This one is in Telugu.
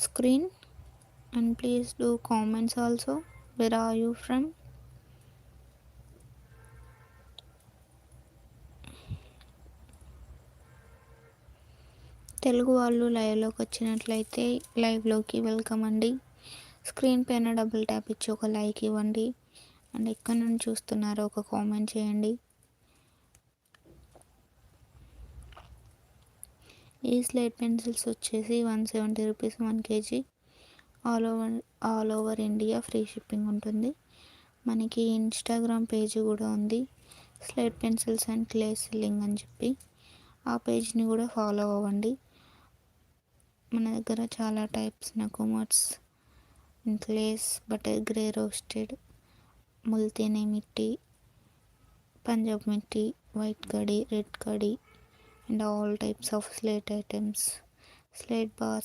screen, and please do comments also. Where are you from? Telugu వాళ్ళు లైవ్లోకి వచ్చినట్లయితే లైవ్లోకి వెల్కమ్ అండి. స్క్రీన్ పైన డబుల్ ట్యాప్ ఇచ్చి ఒక లైక్ ఇవ్వండి. అండ్ ఎక్కడి నుండి చూస్తున్నారో ఒక కామెంట్ చేయండి. ఈ స్లేట్ పెన్సిల్స్ వచ్చేసి 170 rupees 1 kg. All over India free shipping ఉంటుంది. మనకి ఇన్స్టాగ్రామ్ పేజ్ కూడా ఉంది, slate pencils and clay selling అని చెప్పి. ఆ పేజ్ని కూడా ఫాలో అవ్వండి. మన దగ్గర చాలా టైప్స్ నకోమట్స్, clays, butter grey roasted, Multani mitti, Punjab mitti, white కడి, రెడ్ కడి, and all types of slate items, slate bars,